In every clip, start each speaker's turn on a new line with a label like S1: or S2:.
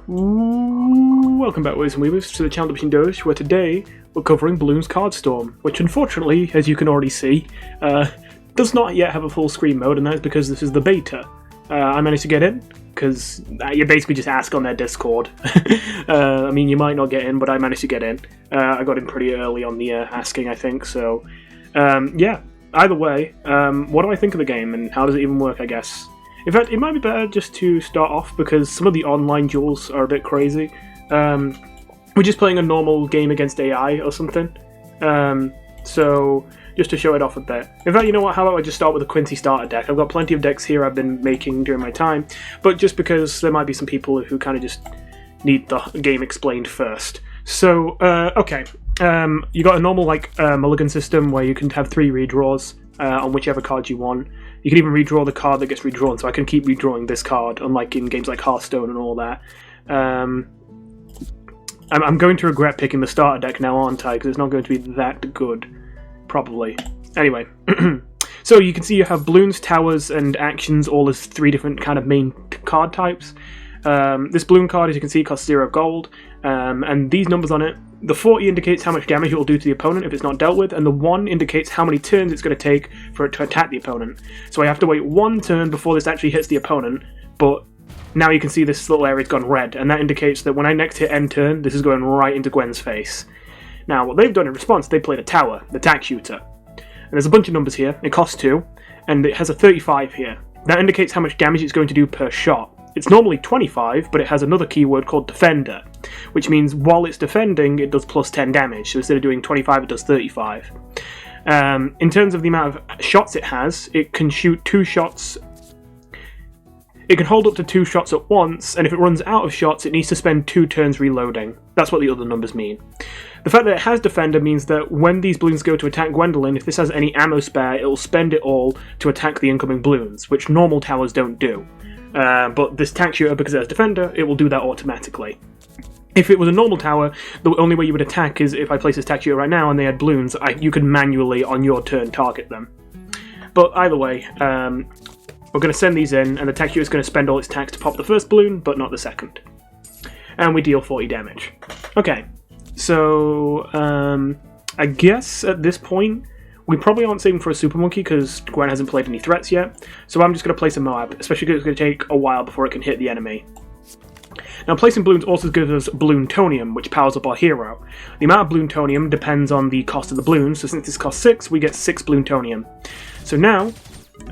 S1: Welcome back, Ways and Weavers, to the channel of Doge, where today we're covering Bloons Card Storm, which unfortunately, as you can already see, does not yet have a full screen mode, and that is because this is the beta. I managed to get in, because you basically just ask on their Discord. I mean, you might not get in, but I managed to get in. I got in pretty early on the asking, I think, so yeah. Either way, what do I think of the game, and how does it even work, I guess? In fact, it might be better just to start off, because some of the online duels are a bit crazy. We're just playing a normal game against AI or something. So, just to show it off a bit. In fact, you know what, how about I just start with a Quincy starter deck? I've got plenty of decks here I've been making during my time, but just because there might be some people who kind of just need the game explained first. So, okay. You got a normal, mulligan system where you can have 3 redraws on whichever card you want. You can even redraw the card that gets redrawn, so I can keep redrawing this card, unlike in games like Hearthstone and all that. I'm going to regret picking the starter deck now, aren't I? Because it's not going to be that good. Probably. Anyway. So you can see you have Bloons, Towers, and Actions all as 3 different kind of main card types. This Bloon card, as you can see, costs 0 gold, and these numbers on it, the 40 indicates how much damage it will do to the opponent if it's not dealt with, and the 1 indicates how many turns it's going to take for it to attack the opponent. So I have to wait 1 turn before this actually hits the opponent, but now you can see this little area's gone red, and that indicates that when I next hit end turn, this is going right into Gwen's face. Now, what they've done in response, they played a Tower, the Tack Shooter. And there's a bunch of numbers here, it costs 2, and it has a 35 here. That indicates how much damage it's going to do per shot. It's normally 25, but it has another keyword called Defender, which means while it's defending, it does plus 10 damage, so instead of doing 25, it does 35. In terms of the amount of shots it has, it can shoot 2 shots. It can hold up to 2 shots at once, and if it runs out of shots, it needs to spend 2 turns reloading. That's what the other numbers mean. The fact that it has Defender means that when these Bloons go to attack Gwendolyn, if this has any ammo spare, it will spend it all to attack the incoming Bloons, which normal towers don't do. But this Tack Shooter, because it has Defender, it will do that automatically. If it was a normal tower, the only way you would attack is if I place this Tack Shooter right now and they had Bloons, you could manually, on your turn, target them. But either way, we're going to send these in, and the Tack Shooter is going to spend all its tacks to pop the first Bloon, but not the second. And we deal 40 damage. Okay, so I guess at this point, we probably aren't saving for a Super Monkey because Gwen hasn't played any threats yet, so I'm just going to place a Moab, especially because it's going to take a while before it can hit the enemy. Now, placing Bloons also gives us Bloontonium, which powers up our hero. The amount of Bloontonium depends on the cost of the Bloons, so since this costs 6, we get 6 Bloontonium. So now,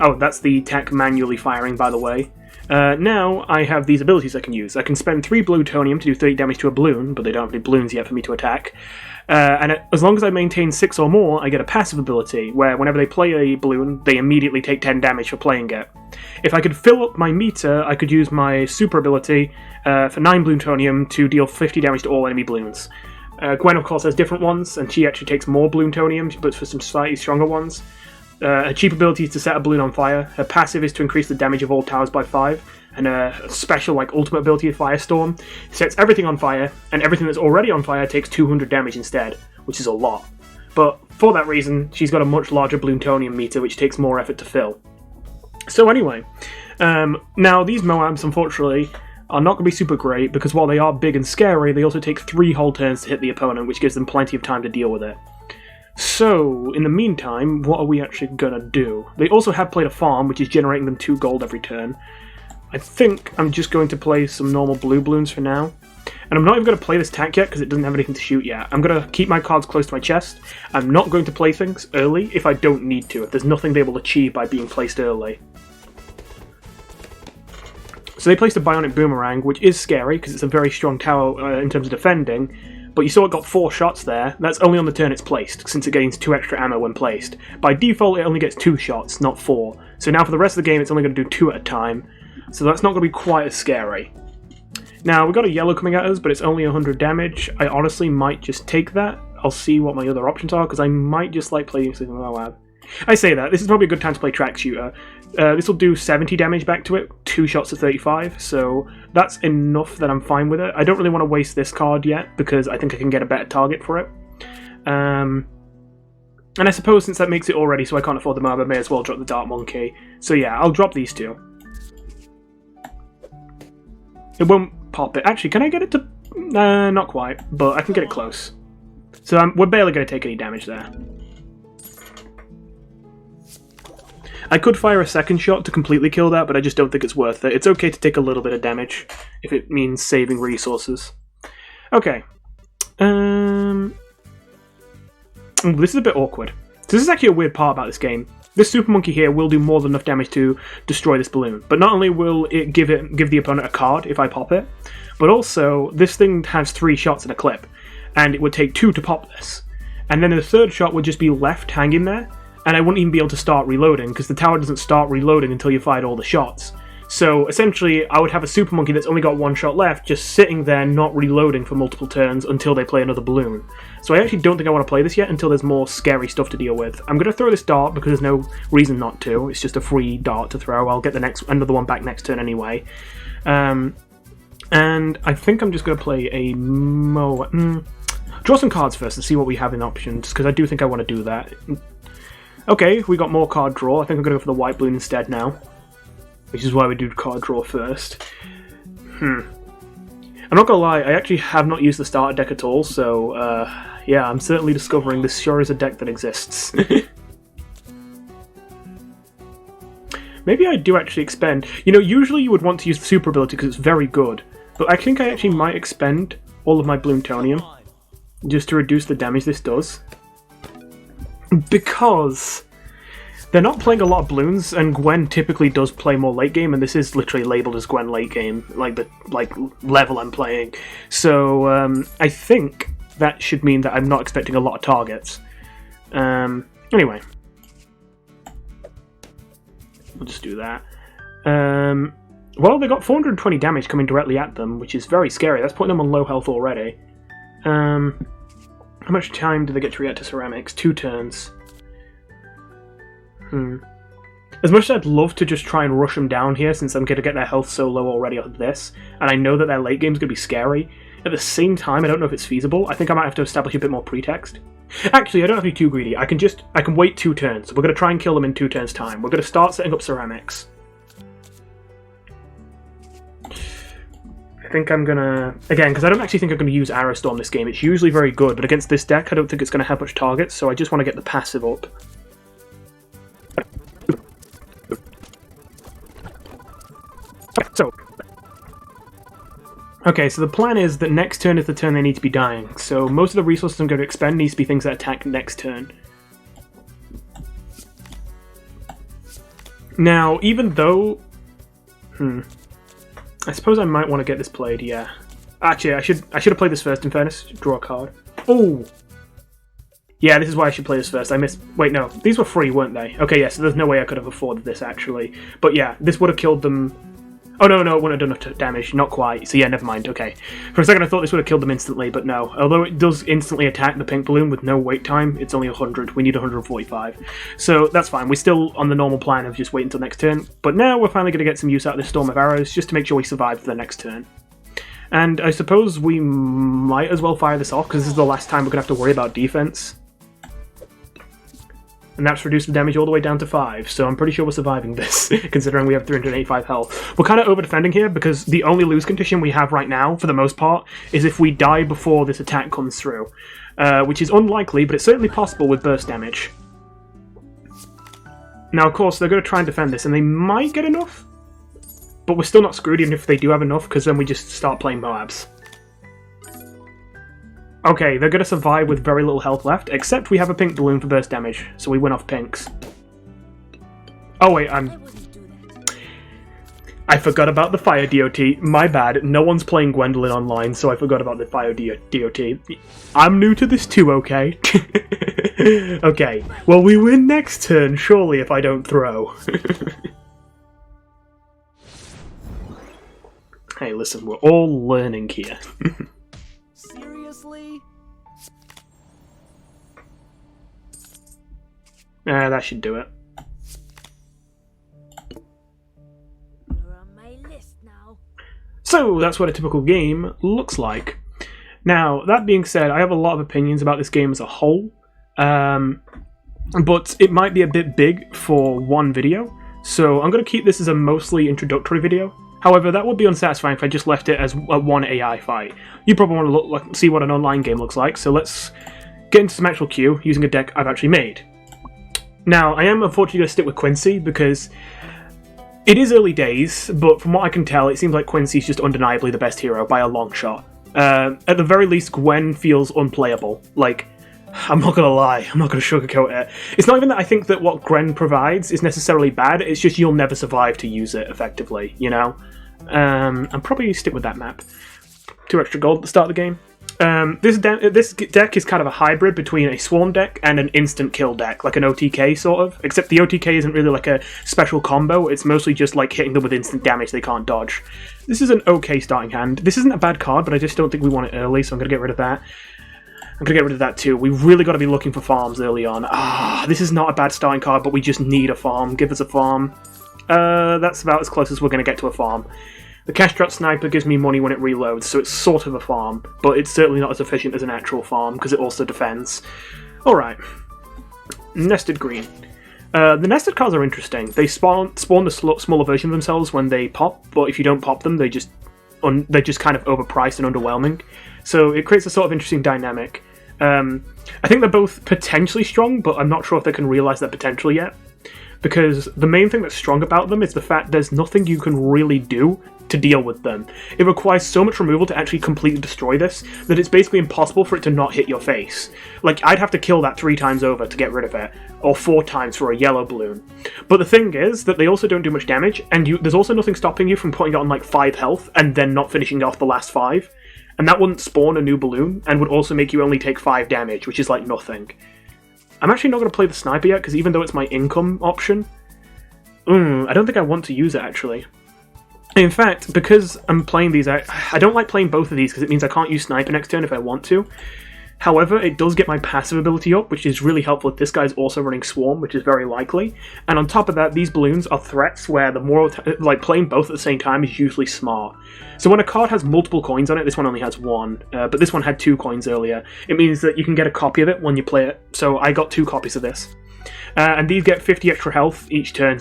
S1: oh, that's the tech manually firing, by the way. Now I have these abilities I can use. I can spend 3 Bloontonium to do 30 damage to a Bloon, but they don't have any Bloons yet for me to attack. And as long as I maintain 6 or more, I get a passive ability, where whenever they play a Bloon, they immediately take 10 damage for playing it. If I could fill up my meter, I could use my super ability for 9 Bloontonium to deal 50 damage to all enemy Bloons. Gwen, of course, has different ones, and she actually takes more Bloontonium, but for some slightly stronger ones. Her cheap ability is to set a Bloon on fire, her passive is to increase the damage of all towers by 5, and her special ultimate ability of Firestorm sets everything on fire, and everything that's already on fire takes 200 damage instead, which is a lot. But for that reason, she's got a much larger Bloontonium meter, which takes more effort to fill. So anyway, now these Moabs, unfortunately, are not going to be super great, because while they are big and scary, they also take 3 whole turns to hit the opponent, which gives them plenty of time to deal with it. So, in the meantime, what are we actually gonna do? They also have played a farm, which is generating them 2 gold every turn. I think I'm just going to play some normal blue Bloons for now. And I'm not even going to play this tack yet, because it doesn't have anything to shoot yet. I'm going to keep my cards close to my chest. I'm not going to play things early if I don't need to, if there's nothing they will achieve by being placed early. So they placed a Bionic Boomerang, which is scary, because it's a very strong tower in terms of defending. But you saw it got 4 shots there. That's only on the turn it's placed, since it gains 2 extra ammo when placed. By default, it only gets 2 shots, not 4. So now for the rest of the game, it's only going to do 2 at a time. So that's not going to be quite as scary. Now, we've got a yellow coming at us, but it's only 100 damage. I honestly might just take that. I'll see what my other options are, because I might just like playing something like that. I say that. This is probably a good time to play Track Shooter. This will do 70 damage back to it, 2 shots at 35, so that's enough that I'm fine with it. I don't really want to waste this card yet, because I think I can get a better target for it. And I suppose since that makes it already so I can't afford the Mob, I may as well drop the Dark Monkey. So yeah, I'll drop these 2. It won't pop it. Actually, can I get it to... not quite, but I can get it close. So we're barely going to take any damage there. I could fire a second shot to completely kill that, but I just don't think it's worth it. It's okay to take a little bit of damage if it means saving resources. Okay. Ooh, this is a bit awkward. So this is actually a weird part about this game. This Super Monkey here will do more than enough damage to destroy this balloon, but not only will it give the opponent a card if I pop it, but also this thing has 3 shots in a clip, and it would take 2 to pop this. And then the third shot would just be left hanging there, and I wouldn't even be able to start reloading, because the tower doesn't start reloading until you fired all the shots. So essentially, I would have a Super Monkey that's only got 1 shot left, just sitting there not reloading for multiple turns until they play another balloon. So I actually don't think I want to play this yet until there's more scary stuff to deal with. I'm going to throw this dart because there's no reason not to. It's just a free dart to throw. I'll get another one back next turn anyway. And I think I'm just going to play a draw some cards first and see what we have in options, because I do think I want to do that. Okay, we got more card draw. I think I'm going to go for the white balloon instead now, which is why we do card draw first. I'm not gonna lie, I actually have not used the starter deck at all, so yeah, I'm certainly discovering this sure is a deck that exists. Maybe I do actually expend... You know, usually you would want to use the super ability because it's very good, but I think I actually might expend all of my Bloontonium just to reduce the damage this does. Because they're not playing a lot of Bloons, and Gwen typically does play more late game, and this is literally labelled as Gwen late game, like the level I'm playing. So I think that should mean that I'm not expecting a lot of targets. Anyway, we'll just do that. Well, they got 420 damage coming directly at them, which is very scary. That's putting them on low health already. How much time do they get to react to ceramics? 2 turns. As much as I'd love to just try and rush them down here, since I'm going to get their health so low already on this, and I know that their late game's going to be scary, at the same time, I don't know if it's feasible. I think I might have to establish a bit more pretext. Actually, I don't have to be too greedy. I can wait 2 turns. We're going to try and kill them in 2 turns' time. We're going to start setting up ceramics. I think I'm gonna... Again, because I don't actually think I'm going to use Arrow Storm this game. It's usually very good, but against this deck, I don't think it's going to have much targets, so I just want to get the passive up. Okay, so the plan is that next turn is the turn they need to be dying, so most of the resources I'm going to expend needs to be things that attack next turn. Now, even though... I suppose I might want to get this played, yeah. Actually, I should have played this first, in fairness. Draw a card. Oh! Yeah, this is why I should play this first. I missed... Wait, no. These were free, weren't they? Okay, yeah, so there's no way I could have afforded this, actually. But yeah, this would have killed them... Oh, no, it wouldn't have done enough damage. Not quite. So yeah, never mind. Okay. For a second I thought this would have killed them instantly, but no. Although it does instantly attack the pink balloon with no wait time, it's only 100. We need 145. So that's fine. We're still on the normal plan of just wait until next turn. But now we're finally going to get some use out of this Storm of Arrows, just to make sure we survive for the next turn. And I suppose we might as well fire this off, because this is the last time we're going to have to worry about defense. And that's reduced the damage all the way down to 5, so I'm pretty sure we're surviving this, considering we have 385 health. We're kind of over-defending here, because the only lose condition we have right now, for the most part, is if we die before this attack comes through. Which is unlikely, but it's certainly possible with burst damage. Now, of course, they're going to try and defend this, and they might get enough, but we're still not screwed even if they do have enough, because then we just start playing Moabs. Okay, they're going to survive with very little health left, except we have a pink balloon for burst damage, so we win off pinks. Oh wait, I forgot about the fire DOT. My bad, no one's playing Gwendolyn online, so I forgot about the fire DOT. I'm new to this too, okay? Okay, well we win next turn, surely, if I don't throw. Hey, listen, we're all learning here.
S2: Seriously?
S1: That should do it.
S2: You're on my list now.
S1: So, that's what a typical game looks like. Now, that being said, I have a lot of opinions about this game as a whole, but it might be a bit big for one video, so I'm going to keep this as a mostly introductory video. However, that would be unsatisfying if I just left it as a one AI fight. You probably want to see what an online game looks like, so let's get into some actual queue using a deck I've actually made. Now, I am unfortunately going to stick with Quincy because it is early days, but from what I can tell, it seems like Quincy's just undeniably the best hero by a long shot. At the very least, Gwen feels unplayable. Like, I'm not gonna lie, I'm not gonna sugarcoat it. It's not even that I think that what Gwen provides is necessarily bad, it's just you'll never survive to use it effectively, you know? I'm probably stick with that map. 2 extra gold at the start of the game. This deck is kind of a hybrid between a swarm deck and an instant kill deck, like an OTK sort of, except the OTK isn't really like a special combo, it's mostly just like hitting them with instant damage they can't dodge. This is an okay starting hand. This isn't a bad card, but I just don't think we want it early, so I'm going to get rid of that. I'm going to get rid of that too. We've really got to be looking for farms early on. This is not a bad starting card, but we just need a farm. Give us a farm. That's about as close as we're going to get to a farm. The Cash Trap Sniper gives me money when it reloads, so it's sort of a farm, but it's certainly not as efficient as an actual farm, because it also defends. Alright. Nested Green. The nested cards are interesting. They spawn the smaller version of themselves when they pop, but if you don't pop them, they're just kind of overpriced and underwhelming. So it creates a sort of interesting dynamic. I think they're both potentially strong, but I'm not sure if they can realize their potential yet. Because the main thing that's strong about them is the fact there's nothing you can really do to deal with them. It requires so much removal to actually completely destroy this that it's basically impossible for it to not hit your face. Like, I'd have to kill that 3 times over to get rid of it, or 4 times for a yellow balloon. But the thing is that they also don't do much damage, and there's also nothing stopping you from putting it on like 5 health and then not finishing off the last 5. And that wouldn't spawn a new balloon, and would also make you only take 5 damage, which is like nothing. I'm actually not going to play the sniper yet, because even though it's my income option, I don't think I want to use it actually. In fact, because I'm playing these, I don't like playing both of these because it means I can't use Sniper next turn if I want to. However, it does get my passive ability up, which is really helpful if this guy's also running Swarm, which is very likely. And on top of that, these balloons are threats where the more, like, playing both at the same time is usually smart. So when a card has multiple coins on it, this one only has 1, but this one had 2 coins earlier. It means that you can get a copy of it when you play it, so I got 2 copies of this. And these get 50 extra health each turn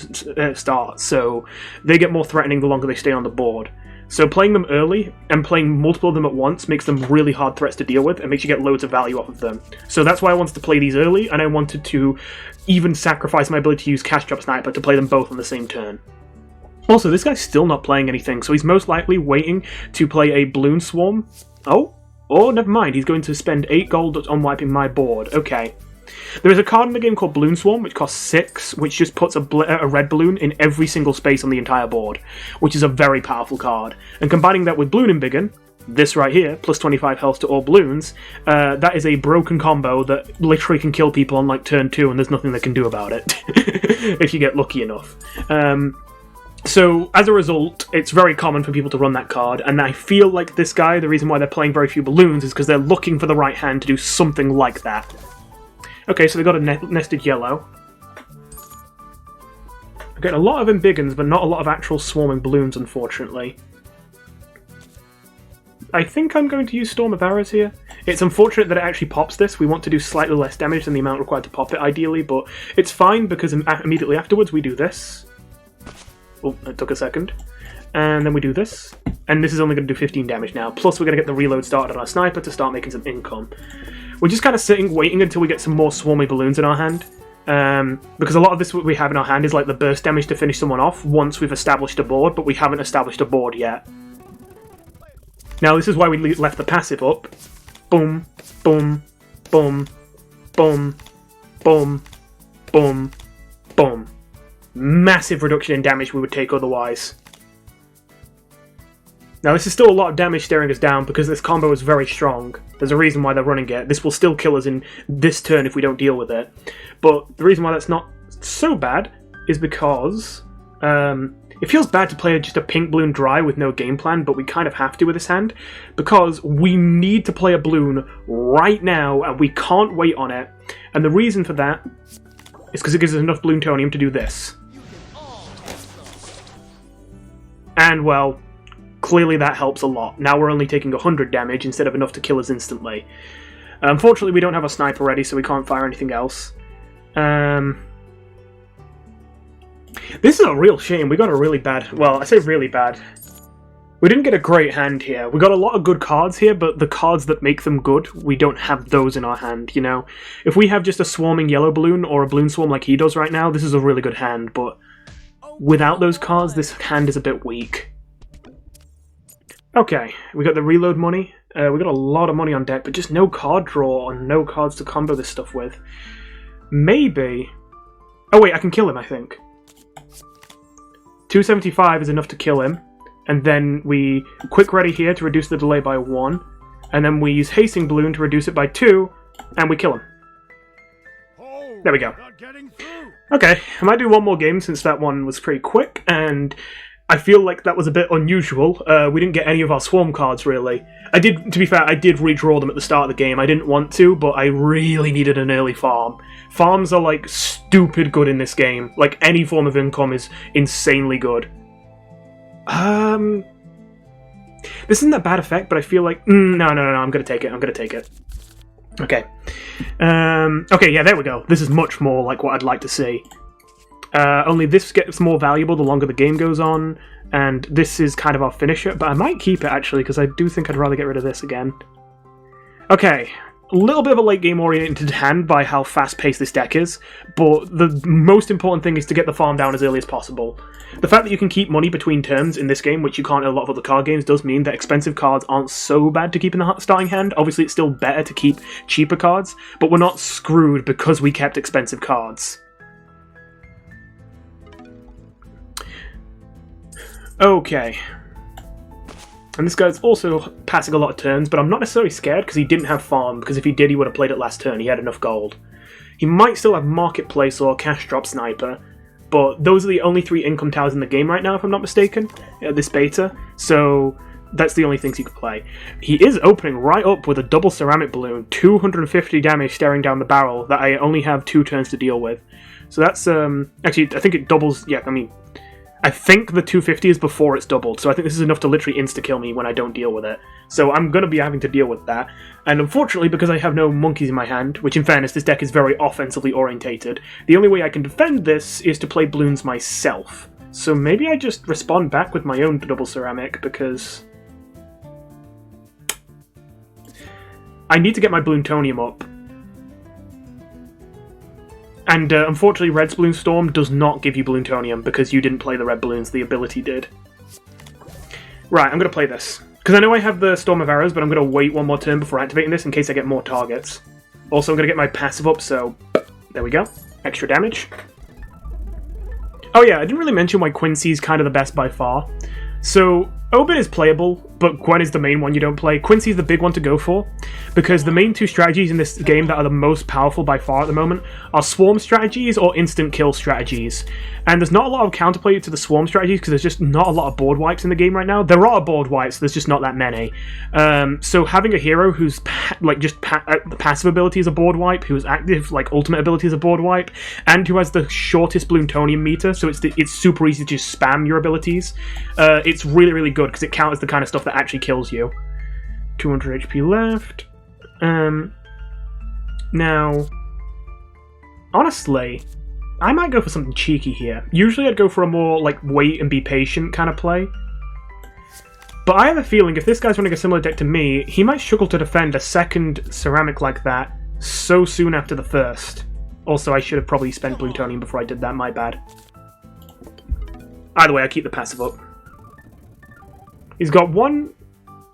S1: start, so they get more threatening the longer they stay on the board. So playing them early and playing multiple of them at once makes them really hard threats to deal with and makes you get loads of value off of them. So that's why I wanted to play these early, and I wanted to even sacrifice my ability to use Cash Drop Sniper to play them both on the same turn. Also, this guy's still not playing anything, so he's most likely waiting to play a Bloon Swarm. Oh, never mind, he's going to spend 8 gold on wiping my board. Okay. There is a card in the game called Bloon Swarm, which costs 6, which just puts a red balloon in every single space on the entire board, which is a very powerful card. And combining that with Bloon Embiggen, this right here, plus 25 health to all balloons, that is a broken combo that literally can kill people on like turn 2 and there's nothing they can do about it, if you get lucky enough. So, as a result, it's very common for people to run that card, and I feel like this guy, the reason why they're playing very few balloons is because they're looking for the right hand to do something like that. Okay, so they got a nested yellow. I get a lot of Embiggens, but not a lot of actual swarming balloons, unfortunately. I think I'm going to use Storm of Arrows here. It's unfortunate that it actually pops this. We want to do slightly less damage than the amount required to pop it, ideally, but it's fine because immediately afterwards we do this. Oh, it took a second. And then we do this. And this is only going to do 15 damage now. Plus we're going to get the reload started on our sniper to start making some income. We're just kind of sitting, waiting until we get some more swarmy balloons in our hand. Because a lot of this we have in our hand is like the burst damage to finish someone off once we've established a board, but we haven't established a board yet. Now this is why we left the passive up. Boom, boom, boom, boom, boom, boom, boom. Massive reduction in damage we would take otherwise. Now this is still a lot of damage staring us down because this combo is very strong. There's a reason why they're running it. This will still kill us in this turn if we don't deal with it. But the reason why that's not so bad is because it feels bad to play just a pink balloon dry with no game plan, but we kind of have to with this hand because we need to play a balloon right now and we can't wait on it. And the reason for that is because it gives us enough Bloontonium to do this. And well, clearly that helps a lot. Now we're only taking 100 damage instead of enough to kill us instantly. Unfortunately, we don't have a sniper ready, so we can't fire anything else. This is a real shame. We got a really bad... Well, I say really bad. We didn't get a great hand here. We got a lot of good cards here, but the cards that make them good, we don't have those in our hand, you know? If we have just a swarming yellow balloon or a balloon swarm like he does right now, this is a really good hand, but without those cards, this hand is a bit weak. Okay, we got the reload money. We got a lot of money on deck, but just no card draw and no cards to combo this stuff with. Maybe... Oh wait, I can kill him, I think. 275 is enough to kill him. And then we quick ready here to reduce the delay by 1. And then we use Hasting Balloon to reduce it by 2. And we kill him. There we go. Okay, I might do one more game since that one was pretty quick. And I feel like that was a bit unusual. We didn't get any of our swarm cards, really. To be fair, I did redraw them at the start of the game. I didn't want to, but I really needed an early farm. Farms are, like, stupid good in this game. Like, any form of income is insanely good. This isn't a bad effect, but I feel like... No, I'm gonna take it. Okay. Okay, yeah, there we go. This is much more like what I'd like to see. Only this gets more valuable the longer the game goes on, and this is kind of our finisher, but I might keep it, actually, because I do think I'd rather get rid of this again. Okay. A little bit of a late game oriented hand by how fast paced this deck is, but the most important thing is to get the farm down as early as possible. The fact that you can keep money between turns in this game, which you can't in a lot of other card games, does mean that expensive cards aren't so bad to keep in the starting hand. Obviously it's still better to keep cheaper cards, but we're not screwed because we kept expensive cards. Okay. And this guy's also passing a lot of turns, but I'm not necessarily scared because he didn't have farm, because if he did, he would have played it last turn. He had enough gold. He might still have Marketplace or Cash Drop Sniper, but those are the only 3 income towers in the game right now, if I'm not mistaken, at this beta, so that's the only things you could play. He is opening right up with a double ceramic balloon, 250 damage staring down the barrel that I only have 2 turns to deal with. So that's, actually, I think it doubles, yeah, I think the 250 is before it's doubled, so I think this is enough to literally insta-kill me when I don't deal with it. So I'm going to be having to deal with that. And unfortunately, because I have no monkeys in my hand, which in fairness, this deck is very offensively orientated, the only way I can defend this is to play Bloons myself. So maybe I just respond back with my own double ceramic, because I need to get my Bloontonium up. And unfortunately, Red's Balloon Storm does not give you Bloontonium because you didn't play the red balloons, the ability did. Right, I'm going to play this. Because I know I have the Storm of Arrows, but I'm going to wait one more turn before activating this in case I get more targets. Also, I'm going to get my passive up, so there we go. Extra damage. Oh yeah, I didn't really mention why Quincy's kind of the best by far. So, Obin is playable, but Gwen is the main one you don't play. Quincy's the big one to go for, because the main 2 strategies in this game that are the most powerful by far at the moment are swarm strategies or instant kill strategies. And there's not a lot of counterplay to the swarm strategies because there's just not a lot of board wipes in the game right now. There are board wipes, there's just not that many. So having a hero who's the passive ability is a board wipe, whose active ultimate ability is a board wipe, and who has the shortest Bloontonium meter, so it's super easy to just spam your abilities. It's really, really good because it counters the kind of stuff that actually kills you. 200 HP left. Now, honestly, I might go for something cheeky here. Usually I'd go for a more, wait and be patient kind of play. But I have a feeling if this guy's running a similar deck to me, he might struggle to defend a second ceramic like that so soon after the first. Also, I should have probably spent Bloontonium before I did that, my bad. Either way, I keep the passive up. He's got one...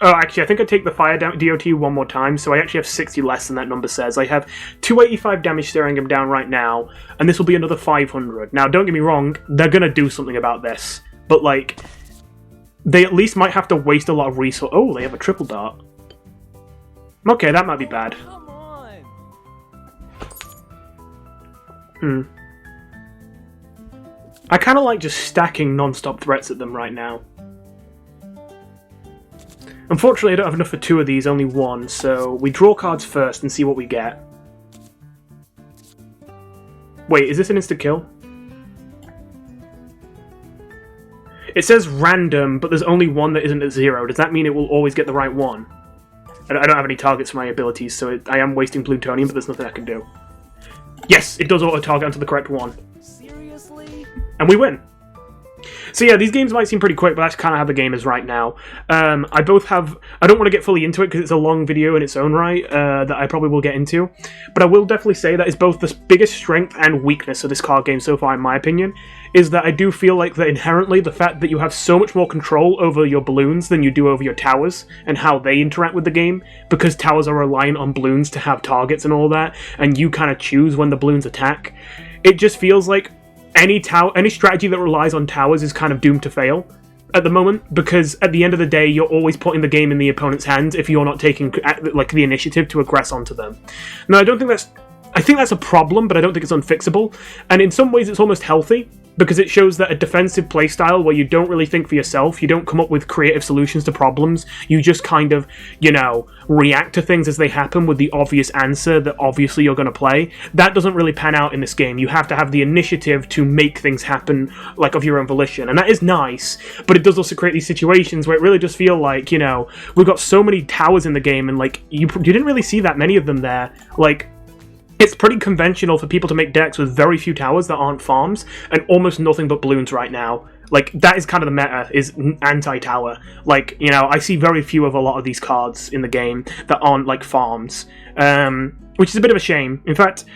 S1: Oh, actually, I think I take the fire DOT one more time, so I actually have 60 less than that number says. I have 285 damage staring him down right now, and this will be another 500. Now, don't get me wrong, they're going to do something about this, but, they at least might have to waste a lot of resource. Oh, they have a triple dart. Okay, that might be bad. I kind of like just stacking non-stop threats at them right now. Unfortunately, I don't have enough for 2 of these, only 1, so we draw cards first and see what we get. Wait, is this an insta-kill? It says random, but there's only one that isn't at 0. Does that mean it will always get the right one? I don't have any targets for my abilities, so I am wasting Bloontonium, but there's nothing I can do. Yes, it does auto-target onto the correct one.
S2: Seriously?
S1: And we win. So yeah, these games might seem pretty quick, but that's kind of how the game is right now. I don't want to get fully into it because it's a long video in its own right that I probably will get into. But I will definitely say that is both the biggest strength and weakness of this card game so far, in my opinion, is that I do feel like that inherently the fact that you have so much more control over your balloons than you do over your towers and how they interact with the game, because towers are reliant on balloons to have targets and all that, and you kind of choose when the balloons attack. It just feels like any strategy that relies on towers is kind of doomed to fail at the moment, because at the end of the day, you're always putting the game in the opponent's hands if you're not taking like the initiative to aggress onto them. Now, I think that's a problem, but I don't think it's unfixable, and in some ways it's almost healthy, because it shows that a defensive playstyle where you don't really think for yourself, you don't come up with creative solutions to problems, you just kind of, react to things as they happen with the obvious answer that obviously you're going to play, that doesn't really pan out in this game. You have to have the initiative to make things happen, like, of your own volition, and that is nice, but it does also create these situations where it really does feel like, we've got so many towers in the game, and, like, you didn't really see that many of them there, like, it's pretty conventional for people to make decks with very few towers that aren't farms, and almost nothing but balloons right now. Like, that is kind of the meta, is anti-tower. Like, I see very few of a lot of these cards in the game that aren't, like, farms. Which is a bit of a shame. In fact,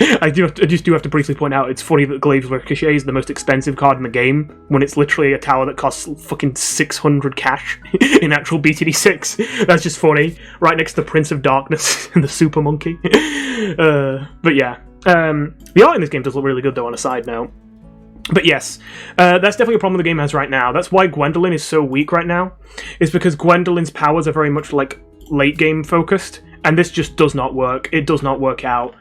S1: I just do have to briefly point out, it's funny that Glaive's Ricochet is the most expensive card in the game, when it's literally a tower that costs fucking 600 cash in actual BTD6. That's just funny. Right next to the Prince of Darkness and the Super Monkey. But yeah. The art in this game does look really good, though, on a side note. But yes, that's definitely a problem the game has right now. That's why Gwendolyn is so weak right now, is because Gwendolyn's powers are very much, like, late game focused, and this just does not work. It does not work out.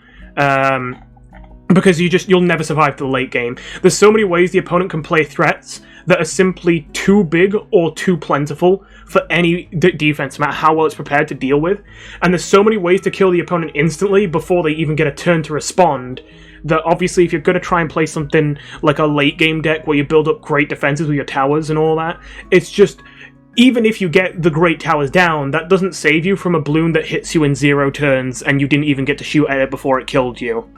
S1: Because you'll never survive to the late game. There's so many ways the opponent can play threats that are simply too big or too plentiful for any defense, no matter how well it's prepared to deal with. And there's so many ways to kill the opponent instantly before they even get a turn to respond, that obviously if you're going to try and play something like a late game deck where you build up great defenses with your towers and all that, it's just, even if you get the great towers down, that doesn't save you from a balloon that hits you in 0 turns and you didn't even get to shoot at it before it killed you,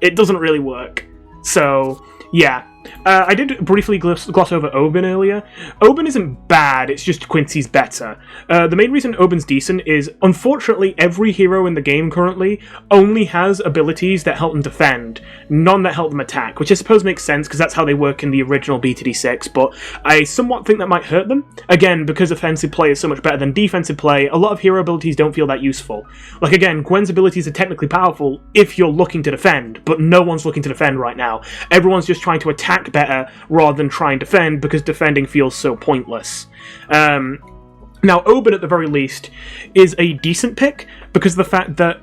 S1: It doesn't really work. So, yeah. I did briefly gloss over Oben earlier. Oben isn't bad, it's just Quincy's better. The main reason Oben's decent is, unfortunately, every hero in the game currently only has abilities that help them defend, none that help them attack, which I suppose makes sense because that's how they work in the original BTD6, but I somewhat think that might hurt them. Again, because offensive play is so much better than defensive play, a lot of hero abilities don't feel that useful. Like, again, Gwen's abilities are technically powerful if you're looking to defend, but no one's looking to defend right now. Everyone's just trying to attack better rather than try and defend, because defending feels so pointless. Now, Oben, at the very least, is a decent pick, because of the fact that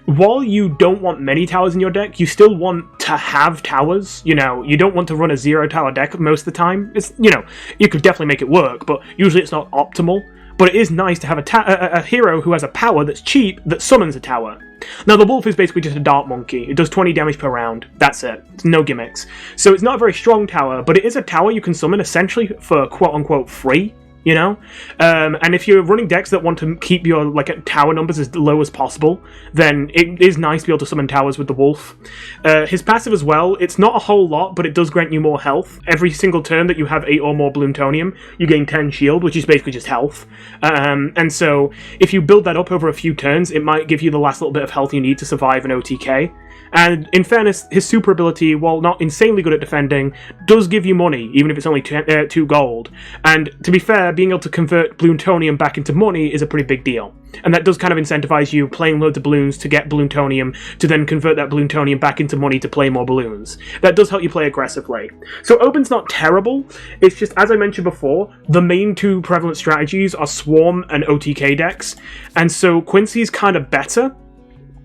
S1: while you don't want many towers in your deck, you still want to have towers. You don't want to run a 0-tower deck most of the time. It's, you could definitely make it work, but usually it's not optimal. But it is nice to have a hero who has a power that's cheap that summons a tower. Now, the wolf is basically just a dart monkey. It does 20 damage per round. That's it. It's no gimmicks. So it's not a very strong tower, but it is a tower you can summon essentially for quote-unquote free. And if you're running decks that want to keep your tower numbers as low as possible, then it is nice to be able to summon towers with the wolf. His passive as well, it's not a whole lot, but it does grant you more health. Every single turn that you have 8 or more Bloontonium, you gain 10 shield, which is basically just health. And so if you build that up over a few turns, it might give you the last little bit of health you need to survive an OTK. And in fairness, his super ability, while not insanely good at defending, does give you money, even if it's only 2 gold. And to be fair, being able to convert Bloontonium back into money is a pretty big deal. And that does kind of incentivize you playing loads of balloons to get Bloontonium, to then convert that Bloontonium back into money to play more balloons. That does help you play aggressively. So Oben's not terrible, it's just, as I mentioned before, the main 2 prevalent strategies are Swarm and OTK decks, and so Quincy's kind of better,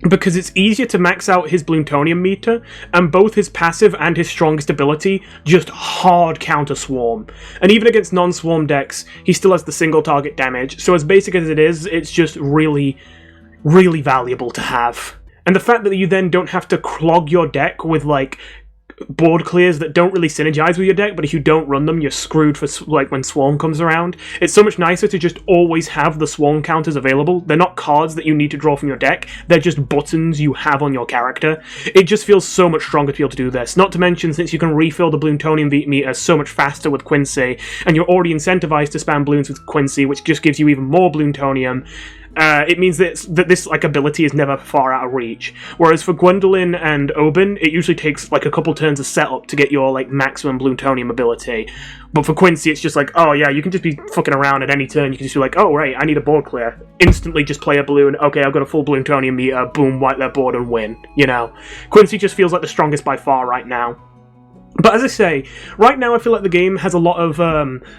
S1: because it's easier to max out his Bloontonium meter, and both his passive and his strongest ability just hard counter Swarm. And even against non-Swarm decks, he still has the single target damage, so as basic as it is, it's just really, really valuable to have. And the fact that you then don't have to clog your deck with, board clears that don't really synergize with your deck, but if you don't run them, you're screwed for like when Swarm comes around. It's so much nicer to just always have the Swarm counters available. They're not cards that you need to draw from your deck, they're just buttons you have on your character. It just feels so much stronger to be able to do this. Not to mention, since you can refill the Bloontonium meter so much faster with Quincy, and you're already incentivized to spam Bloons with Quincy, which just gives you even more Bloontonium, it means that this like ability is never far out of reach. Whereas for Gwendolyn and Oban, it usually takes like a couple turns of setup to get your like maximum Bloontonium ability. But for Quincy, it's just like, oh yeah, you can just be fucking around at any turn. You can just be like, oh right, I need a board clear. Instantly just play a Bloon. Okay, I've got a full Bloontonium meter. Boom, wipe their board and win. You know, Quincy just feels like the strongest by far right now. But as I say, right now I feel like the game has a lot of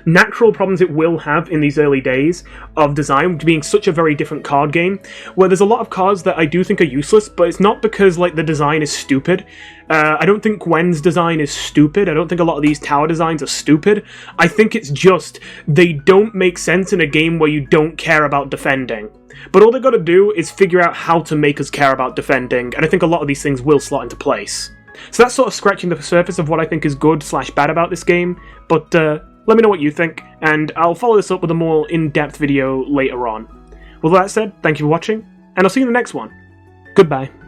S1: natural problems it will have in these early days of design, being such a very different card game, where there's a lot of cards that I do think are useless, but it's not because like the design is stupid. I don't think Gwen's design is stupid. I don't think a lot of these tower designs are stupid. I think it's just they don't make sense in a game where you don't care about defending. But all they've got to do is figure out how to make us care about defending, and I think a lot of these things will slot into place. So that's sort of scratching the surface of what I think is good/bad about this game, but let me know what you think, and I'll follow this up with a more in-depth video later on. With that said, thank you for watching, and I'll see you in the next one. Goodbye.